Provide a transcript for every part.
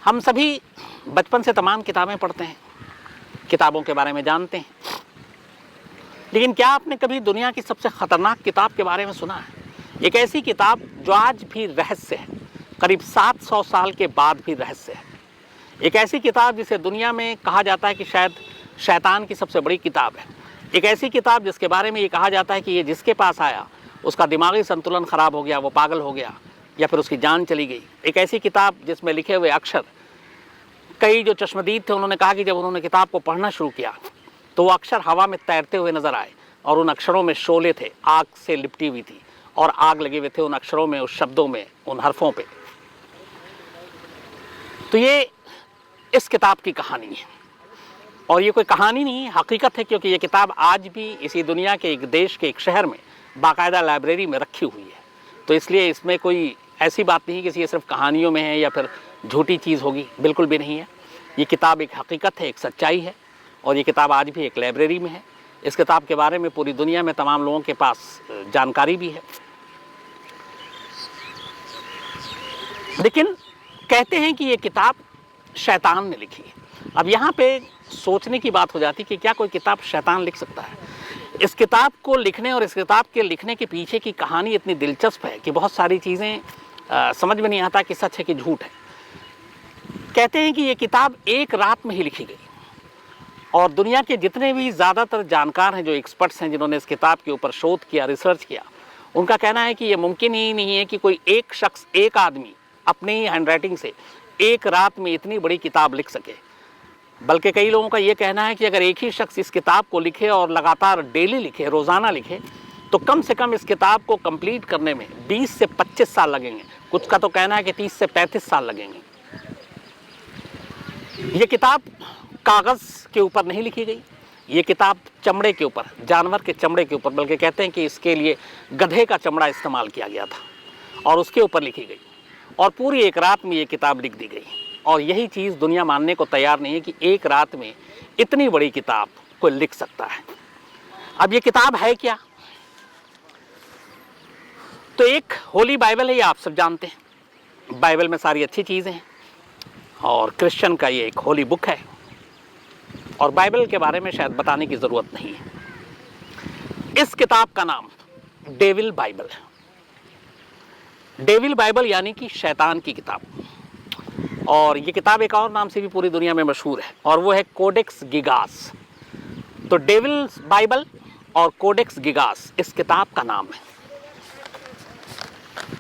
हम सभी बचपन से तमाम किताबें पढ़ते हैं, किताबों के बारे में जानते हैं, लेकिन क्या आपने कभी दुनिया की सबसे खतरनाक किताब के बारे में सुना है? एक ऐसी किताब जो आज भी रहस्य है, करीब 700 साल के बाद भी रहस्य है। एक ऐसी किताब जिसे दुनिया में कहा जाता है कि शायद शैतान की सबसे बड़ी किताब है। एक ऐसी किताब जिसके बारे में ये कहा जाता है कि ये जिसके पास आया उसका दिमागी संतुलन खराब हो गया, वो पागल हो गया या फिर उसकी जान चली गई। एक ऐसी किताब जिसमें लिखे हुए अक्षर, कई जो चश्मदीद थे उन्होंने कहा कि जब उन्होंने किताब को पढ़ना शुरू किया तो वो अक्षर हवा में तैरते हुए नजर आए और उन अक्षरों में शोले थे, आग से लिपटी हुई थी और आग लगे हुए थे उन अक्षरों में, उस शब्दों में, उन हरफों पे। तो ये इस किताब की कहानी है और ये कोई कहानी नहीं, हकीकत है, क्योंकि ये किताब आज भी इसी दुनिया के एक देश के एक शहर में बाकायदा लाइब्रेरी में रखी हुई है। तो इसलिए इसमें कोई ऐसी बात नहीं कि ये सिर्फ कहानियों में है या फिर झूठी चीज़ होगी, बिल्कुल भी नहीं है। ये किताब एक हकीकत है, एक सच्चाई है और ये किताब आज भी एक लाइब्रेरी में है। इस किताब के बारे में पूरी दुनिया में तमाम लोगों के पास जानकारी भी है। लेकिन कहते हैं कि ये किताब शैतान ने लिखी है। अब यहाँ पे सोचने की बात हो जाती कि क्या कोई किताब शैतान लिख सकता है? इस किताब को लिखने और इस किताब के लिखने के पीछे की कहानी इतनी दिलचस्प है कि बहुत सारी चीज़ें समझ में नहीं आता कि सच है कि झूठ है। कहते हैं कि ये किताब एक रात में ही लिखी गई और दुनिया के जितने भी ज़्यादातर जानकार हैं, जो एक्सपर्ट्स हैं, जिन्होंने इस किताब के ऊपर शोध किया, रिसर्च किया, उनका कहना है कि ये मुमकिन ही नहीं है कि कोई एक शख्स, एक आदमी अपनी ही हैंडराइटिंग से एक रात में इतनी बड़ी किताब लिख सके। बल्कि कई लोगों का ये कहना है कि अगर एक ही शख्स इस किताब को लिखे और लगातार डेली लिखे, रोज़ाना लिखे, तो कम से कम इस किताब को कंप्लीट करने में 20 से 25 साल लगेंगे। कुछ का तो कहना है कि 30 से 35 साल लगेंगे। ये किताब कागज़ के ऊपर नहीं लिखी गई, ये किताब चमड़े के ऊपर, जानवर के चमड़े के ऊपर, बल्कि कहते हैं कि इसके लिए गधे का चमड़ा इस्तेमाल किया गया था और उसके ऊपर लिखी गई और पूरी एक रात में ये किताब लिख दी गई। और यही चीज़ दुनिया मानने को तैयार नहीं है कि एक रात में इतनी बड़ी किताब कोई लिख सकता है। अब ये किताब है क्या? तो एक होली बाइबल है, ये आप सब जानते हैं। बाइबल में सारी अच्छी चीज़ें हैं और क्रिश्चियन का ये एक होली बुक है और बाइबल के बारे में शायद बताने की ज़रूरत नहीं है। इस किताब का नाम डेविल बाइबल है। डेविल बाइबल यानी कि शैतान की किताब। और ये किताब एक और नाम से भी पूरी दुनिया में मशहूर है और वो है कोडेक्स गिगास। तो डेविल बाइबल और कोडेक्स गिगास इस किताब का नाम है।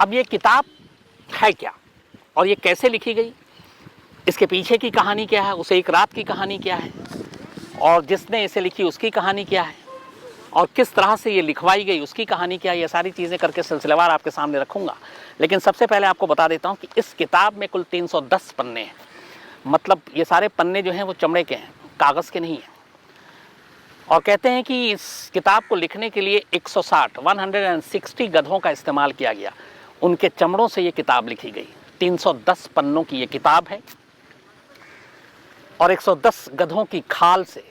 अब ये किताब है क्या और ये कैसे लिखी गई, इसके पीछे की कहानी क्या है, उसे एक रात की कहानी क्या है और जिसने इसे लिखी उसकी कहानी क्या है और किस तरह से ये लिखवाई गई उसकी कहानी क्या है, ये सारी चीज़ें करके सिलसिलेवार आपके सामने रखूंगा। लेकिन सबसे पहले आपको बता देता हूँ कि इस किताब में कुल 310 पन्ने हैं। मतलब ये सारे पन्ने जो हैं वो चमड़े के हैं, कागज़ के नहीं हैं। और कहते हैं कि इस किताब को लिखने के लिए 160 गधों का इस्तेमाल किया गया। उनके चमड़ों से ये किताब लिखी गई। 310 पन्नों की ये किताब है और 110 गधों की खाल से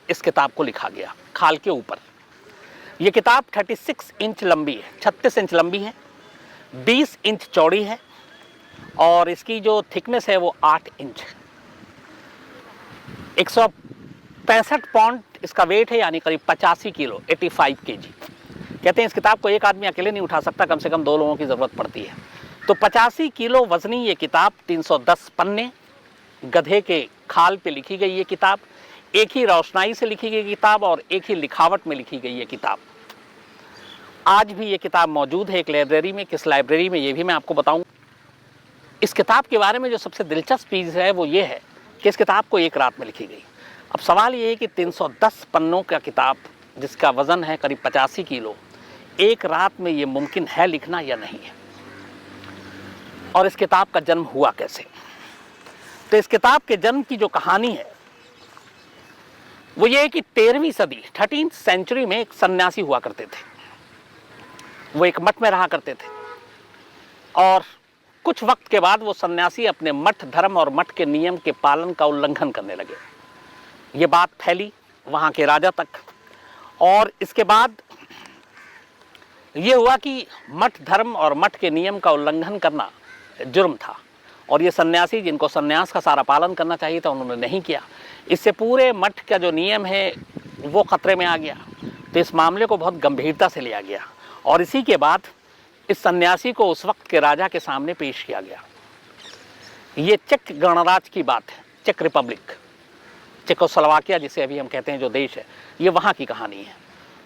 इस किताब को लिखा गया, खाल के ऊपर। ये किताब 36 इंच लंबी है, 36 इंच लंबी है, 20 इंच चौड़ी है और इसकी जो थिकनेस है वो 8 इंच है। 165 पाउंड इसका वेट है, यानी करीब 85 किलो, 85 kg। कहते हैं इस किताब को एक आदमी अकेले नहीं उठा सकता, कम से कम 2 लोगों की ज़रूरत पड़ती है। तो 85 किलो वजनी ये किताब, 310 पन्ने, गधे के खाल पे लिखी गई ये किताब, एक ही रोशनाई से लिखी गई किताब और एक ही लिखावट में लिखी गई ये किताब। आज भी ये किताब मौजूद है एक लाइब्रेरी में। किस लाइब्रेरी में, ये भी मैं आपको बताऊं। इस किताब के बारे में जो सबसे दिलचस्प चीज़ है वो ये है कि इस किताब को एक रात में लिखी गई। अब सवाल ये है कि 310 पन्नों का किताब जिसका वज़न है करीब 85 किलो, एक रात में ये मुमकिन है लिखना या नहीं है? और इस किताब का जन्म हुआ कैसे? तो इस किताब के जन्म की जो कहानी है वो ये है कि 13वीं सदी, 13th सेंचुरी में एक सन्यासी हुआ करते थे। वो एक मठ में रहा करते थे और कुछ वक्त के बाद वो सन्यासी अपने मठ धर्म और मठ के नियम के पालन का उल्लंघन करने लगे। ये बात फैली वहाँ के राजा तक और इसके बाद ये हुआ कि मठ धर्म और मठ के नियम का उल्लंघन करना जुर्म था और ये सन्यासी जिनको सन्यास का सारा पालन करना चाहिए था उन्होंने नहीं किया। इससे पूरे मठ का जो नियम है वो खतरे में आ गया। तो इस मामले को बहुत गंभीरता से लिया गया और इसी के बाद इस सन्यासी को उस वक्त के राजा के सामने पेश किया गया। ये चेक गणराज्य की बात है, चेक रिपब्लिक, चेकोस्लोवाकिया जिसे अभी हम कहते हैं जो देश है, ये वहाँ की कहानी है।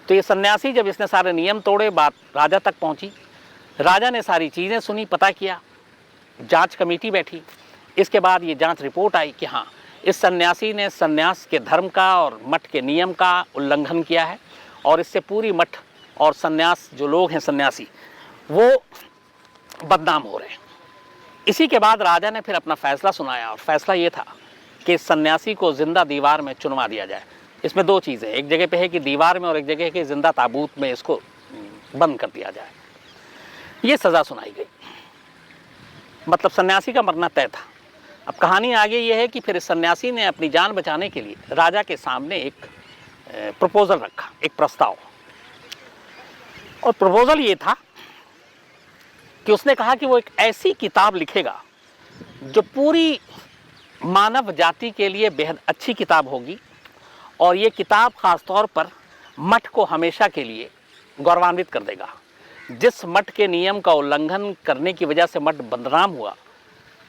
तो ये सन्यासी जब इसने सारे नियम तोड़े, बात राजा तक पहुँची, राजा ने सारी चीज़ें सुनी, पता किया, जांच कमेटी बैठी। इसके बाद ये जांच रिपोर्ट आई कि हाँ, इस सन्यासी ने सन्यास के धर्म का और मठ के नियम का उल्लंघन किया है और इससे पूरी मठ और सन्यास जो लोग हैं सन्यासी वो बदनाम हो रहे हैं। इसी के बाद राजा ने फिर अपना फैसला सुनाया और फैसला ये था कि इस सन्यासी को जिंदा दीवार में चुनवा दिया जाए। इसमें दो चीज़ें, एक जगह पे है कि दीवार में और एक जगह है कि जिंदा ताबूत में इसको बंद कर दिया जाए। ये सज़ा सुनाई गई, मतलब सन्यासी का मरना तय था। अब कहानी आगे ये है कि फिर इस सन्यासी ने अपनी जान बचाने के लिए राजा के सामने एक प्रपोजल रखा, एक प्रस्ताव। और प्रपोजल ये था कि उसने कहा कि वो एक ऐसी किताब लिखेगा जो पूरी मानव जाति के लिए बेहद अच्छी किताब होगी और ये किताब ख़ास तौर पर मठ को हमेशा के लिए गौरवान्वित कर देगा। जिस मठ के नियम का उल्लंघन करने की वजह से मठ बदनाम हुआ,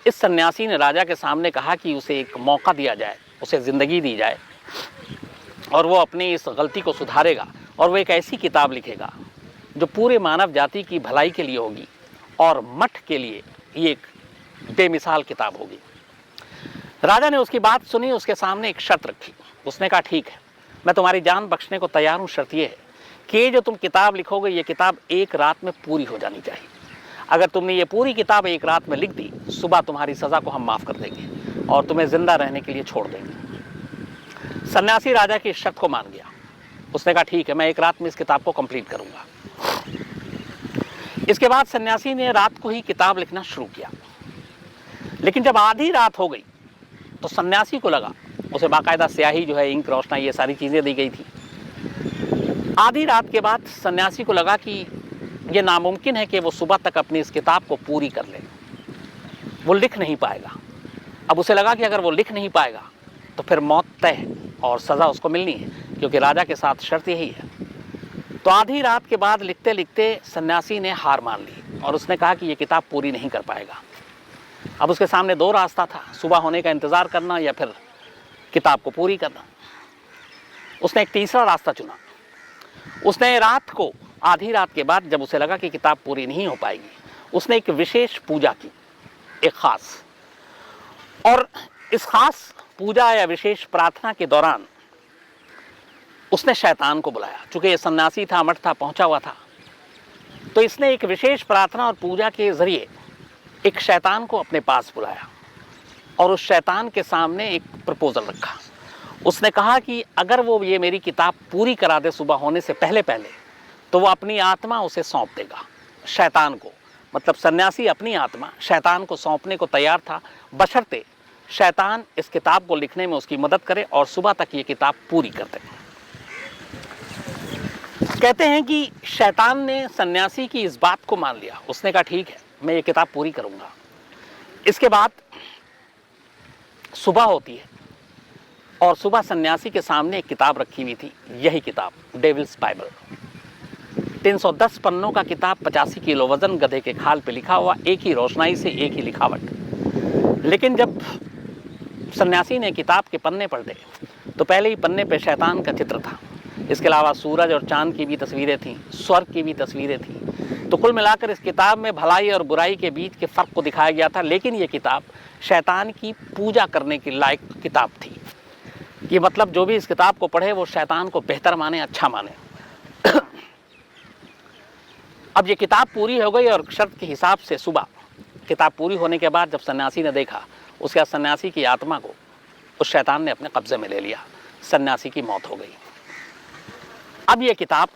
इस सन्यासी ने राजा के सामने कहा कि उसे एक मौका दिया जाए, उसे ज़िंदगी दी जाए और वो अपनी इस गलती को सुधारेगा और वो एक ऐसी किताब लिखेगा जो पूरे मानव जाति की भलाई के लिए होगी और मठ के लिए ये एक बेमिसाल किताब होगी। राजा ने उसकी बात सुनी, उसके सामने एक शर्त रखी। उसने कहा ठीक है, मैं तुम्हारी जान बख्शने को तैयार हूँ, शर्त ये है कि ये जो तुम किताब लिखोगे ये किताब एक रात में पूरी हो जानी चाहिए। अगर तुमने ये पूरी किताब एक रात में लिख दी, सुबह तुम्हारी सज़ा को हम माफ़ कर देंगे और तुम्हें ज़िंदा रहने के लिए छोड़ देंगे। सन्यासी राजा की इस शर्त को मान गया। उसने कहा ठीक है, मैं एक रात में इस किताब को कंप्लीट करूँगा। इसके बाद सन्यासी ने रात को ही किताब लिखना शुरू किया, लेकिन जब आधी रात हो गई तो सन्यासी को लगा, उसे बाकायदा स्याही जो है, इंक, रोशनाई, ये सारी चीज़ें दी गई थी। आधी रात के बाद सन्यासी को लगा कि ये नामुमकिन है कि वो सुबह तक अपनी इस किताब को पूरी कर ले, वो लिख नहीं पाएगा। अब उसे लगा कि अगर वो लिख नहीं पाएगा तो फिर मौत तय है और सज़ा उसको मिलनी है, क्योंकि राजा के साथ शर्त यही है। तो आधी रात के बाद लिखते लिखते सन्यासी ने हार मान ली और उसने कहा कि ये किताब पूरी नहीं कर पाएगा। अब उसके सामने दो रास्ता था, सुबह होने का इंतज़ार करना या फिर किताब को पूरी करना। उसने एक तीसरा रास्ता चुना। उसने रात को, आधी रात के बाद जब उसे लगा कि किताब पूरी नहीं हो पाएगी, उसने एक विशेष पूजा की, एक ख़ास। और इस ख़ास पूजा या विशेष प्रार्थना के दौरान उसने शैतान को बुलाया। चूँकि ये सन्यासी था, मठ था, पहुँचा हुआ था, तो इसने एक विशेष प्रार्थना और पूजा के ज़रिए एक शैतान को अपने पास बुलाया और उस शैतान के सामने एक प्रपोजल रखा। उसने कहा कि अगर वो ये मेरी किताब पूरी करा दे सुबह होने से पहले पहले, तो वो अपनी आत्मा उसे सौंप देगा शैतान को। मतलब सन्यासी अपनी आत्मा शैतान को सौंपने को तैयार था, बशर्ते शैतान इस किताब को लिखने में उसकी मदद करे और सुबह तक ये किताब पूरी कर दे। कहते हैं कि शैतान ने सन्यासी की इस बात को मान लिया। उसने कहा ठीक है, मैं ये किताब पूरी करूँगा। इसके बाद सुबह होती है और सुबह सन्यासी के सामने एक किताब रखी हुई थी, यही किताब, डेविल्स बाइबल। 310 पन्नों का किताब, 85 किलो वजन, गधे के खाल पे लिखा हुआ, एक ही रोशनाई से, एक ही लिखावट। लेकिन जब सन्यासी ने किताब के पन्ने पलटे तो पहले ही पन्ने पे शैतान का चित्र था। इसके अलावा सूरज और चांद की भी तस्वीरें थीं, स्वर्ग की भी तस्वीरें थीं। तो कुल मिलाकर इस किताब में भलाई और बुराई के बीच के फ़र्क को दिखाया गया था। लेकिन ये किताब शैतान की पूजा करने की लायक किताब थी। ये मतलब जो भी इस किताब को पढ़े वो शैतान को बेहतर माने, अच्छा माने। अब ये किताब पूरी हो गई और शर्त के हिसाब से सुबह किताब पूरी होने के बाद जब सन्यासी ने देखा, उसके बाद सन्यासी की आत्मा को उस शैतान ने अपने कब्जे में ले लिया। सन्यासी की मौत हो गई। अब ये किताब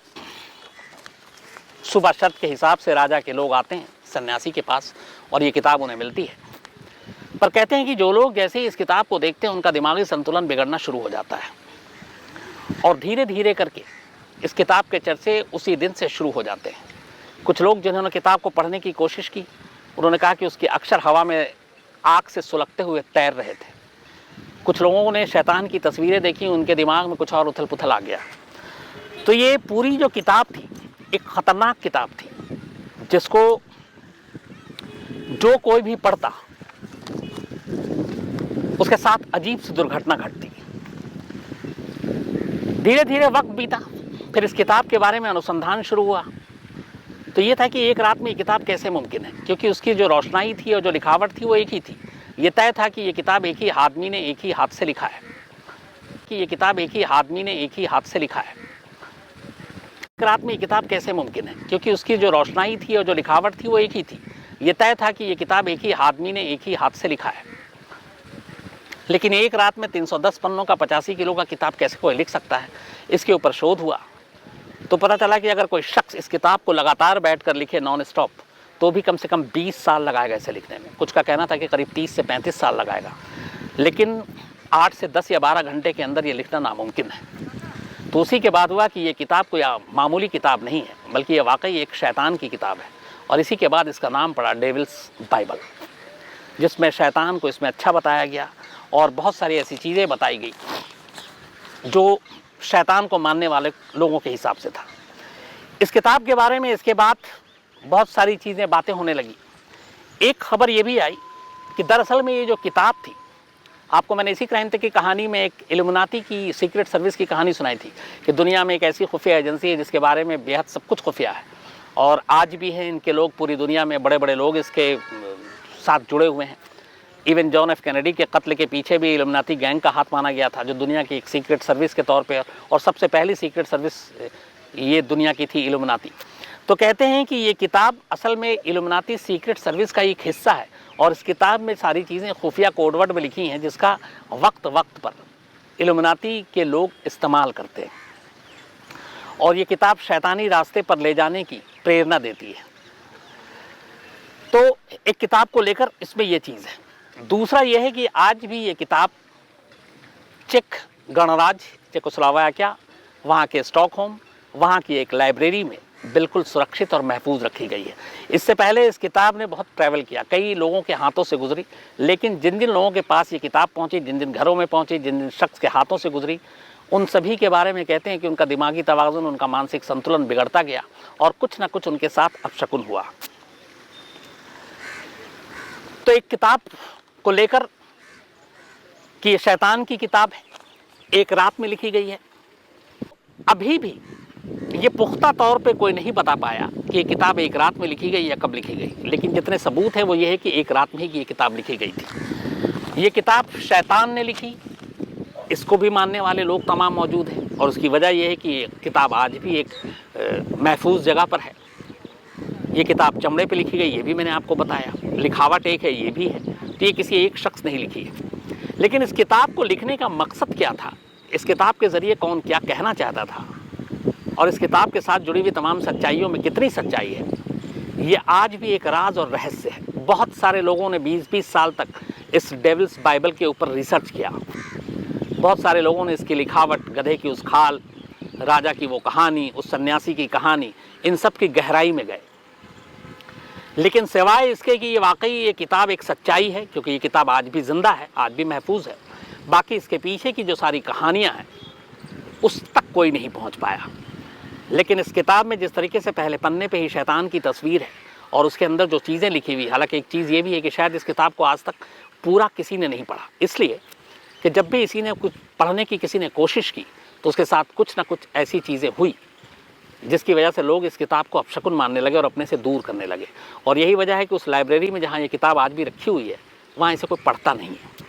सुबह शर्त के हिसाब से राजा के लोग आते हैं सन्यासी के पास और ये किताब उन्हें मिलती है। पर कहते हैं कि जो लोग जैसे ही इस किताब को देखते हैं उनका दिमागी संतुलन बिगड़ना शुरू हो जाता है और धीरे धीरे करके इस किताब के चर्चे उसी दिन से शुरू हो जाते हैं। कुछ लोग जिन्होंने किताब को पढ़ने की कोशिश की, उन्होंने कहा कि उसके अक्षर हवा में आग से सुलगते हुए तैर रहे थे। कुछ लोगों ने शैतान की तस्वीरें देखी, उनके दिमाग में कुछ और उथल पुथल आ गया। तो ये पूरी जो किताब थी एक खतरनाक किताब थी, जिसको जो कोई भी पढ़ता उसके साथ अजीब सी दुर्घटना घटती। धीरे धीरे वक्त बीता, फिर इस किताब के बारे में अनुसंधान शुरू हुआ। तो ये था कि एक रात में ये किताब कैसे मुमकिन है, क्योंकि उसकी जो रोशनाई थी और जो लिखावट थी वो एक ही थी। ये तय था कि ये किताब एक ही आदमी ने एक ही हाथ से लिखा है, कि ये किताब एक ही आदमी ने एक ही हाथ से लिखा है। एक रात में ये किताब कैसे मुमकिन है, क्योंकि उसकी जो रोशनाई थी और जो लिखावट थी वो एक ही थी। ये तय था कि ये किताब एक ही आदमी ने एक ही हाथ से लिखा है। लेकिन एक रात में 310 पन्नों का 85 किलो का किताब कैसे कोई लिख सकता है, इसके ऊपर शोध हुआ। तो पता चला कि अगर कोई शख्स इस किताब को लगातार बैठकर लिखे नॉन स्टॉप, तो भी कम से कम 20 साल लगाएगा इसे लिखने में। कुछ का कहना था कि करीब 30 से 35 साल लगाएगा, लेकिन 8 से 10 या 12 घंटे के अंदर ये लिखना नामुमकिन है। तो उसी के बाद हुआ कि ये किताब कोई मामूली किताब नहीं है, बल्कि ये वाकई एक शैतान की किताब है। और इसी के बाद इसका नाम पड़ा डेविल्स बाइबल, जिसमें शैतान को इसमें अच्छा बताया गया और बहुत सारी ऐसी चीज़ें बताई गई जो शैतान को मानने वाले लोगों के हिसाब से था। इस किताब के बारे में इसके बाद बहुत सारी चीज़ें बातें होने लगी। एक खबर ये भी आई कि दरअसल में ये जो किताब थी, आपको मैंने इसी क्राइम की कहानी में एक इल्यूमिनाटी की सीक्रेट सर्विस की कहानी सुनाई थी कि दुनिया में एक ऐसी खुफिया एजेंसी है जिसके बारे में बेहद सब कुछ खुफिया है, और आज भी हैं इनके लोग, पूरी दुनिया में बड़े बड़े लोग इसके साथ जुड़े हुए हैं। इवन जॉन एफ कैनेडी के कत्ल के पीछे भी इल्यूमिनाटी गैंग का हाथ माना गया था, जो दुनिया की एक सीक्रेट सर्विस के तौर पे, और सबसे पहली सीक्रेट सर्विस ये दुनिया की थी, इल्यूमिनाटी। तो कहते हैं कि ये किताब असल में इल्यूमिनाटी सीक्रेट सर्विस का एक हिस्सा है, और इस किताब में सारी चीज़ें खुफिया कोडवर्ड में लिखी हैं, जिसका वक्त वक्त पर इल्यूमिनाटी के लोग इस्तेमाल करते हैं, और ये किताब शैतानी रास्ते पर ले जाने की प्रेरणा देती है। तो एक किताब को लेकर इसमें ये चीज़ है। दूसरा यह है कि आज भी ये किताब चेक गणराज्य चेकोस्लोवाकिया, वहाँ के स्टॉकहोम, वहाँ की एक लाइब्रेरी में बिल्कुल सुरक्षित और महफूज रखी गई है। इससे पहले इस किताब ने बहुत ट्रैवल किया, कई लोगों के हाथों से गुजरी, लेकिन जिन जिन लोगों के पास ये किताब पहुँची, जिन जिन घरों में पहुँची, जिन जिन शख्स के हाथों से गुजरी, उन सभी के बारे में कहते हैं कि उनका दिमागी तवाज़ुन, उनका मानसिक संतुलन बिगड़ता गया, और कुछ ना कुछ उनके साथ अपशकुन हुआ। तो एक किताब को लेकर कि ये शैतान की किताब है, एक रात में लिखी गई है, अभी भी ये पुख्ता तौर पे कोई नहीं बता पाया कि ये किताब एक रात में लिखी गई या कब लिखी गई, लेकिन जितने सबूत हैं वो ये है कि एक रात में ही ये किताब लिखी गई थी। ये किताब शैतान ने लिखी, इसको भी मानने वाले लोग तमाम मौजूद हैं, और उसकी वजह यह है कि ये किताब आज भी एक महफूज जगह पर है। ये किताब चमड़े पे लिखी गई, ये भी मैंने आपको बताया, लिखावट एक है, ये भी है। तो ये किसी एक शख्स ने ही लिखी है। लेकिन इस किताब को लिखने का मकसद क्या था, इस किताब के ज़रिए कौन क्या कहना चाहता था, और इस किताब के साथ जुड़ी हुई तमाम सच्चाइयों में कितनी सच्चाई है, ये आज भी एक राज और रहस्य है। बहुत सारे लोगों ने 20-20 साल तक इस डेविल्स बाइबल के ऊपर रिसर्च किया। बहुत सारे लोगों ने इसकी लिखावट, गधे की उस खाल, राजा की वो कहानी, उस सन्यासी की कहानी, इन सब की गहराई में गए। लेकिन सिवाय इसके कि ये वाकई ये किताब एक सच्चाई है, क्योंकि ये किताब आज भी ज़िंदा है, आज भी महफूज है, बाकी इसके पीछे की जो सारी कहानियाँ हैं उस तक कोई नहीं पहुँच पाया। लेकिन इस किताब में जिस तरीके से पहले पन्ने पे ही शैतान की तस्वीर है और उसके अंदर जो चीज़ें लिखी हुई, हालांकि एक चीज़ ये भी है कि शायद इस किताब को आज तक पूरा किसी ने नहीं पढ़ा, इसलिए कि जब भी इसी ने कुछ पढ़ने की किसी ने कोशिश की तो उसके साथ कुछ ना कुछ ऐसी चीज़ें हुई जिसकी वजह से लोग इस किताब को अपशकुन मानने लगे और अपने से दूर करने लगे। और यही वजह है कि उस लाइब्रेरी में जहाँ ये किताब आज भी रखी हुई है, वहाँ इसे कोई पढ़ता नहीं है।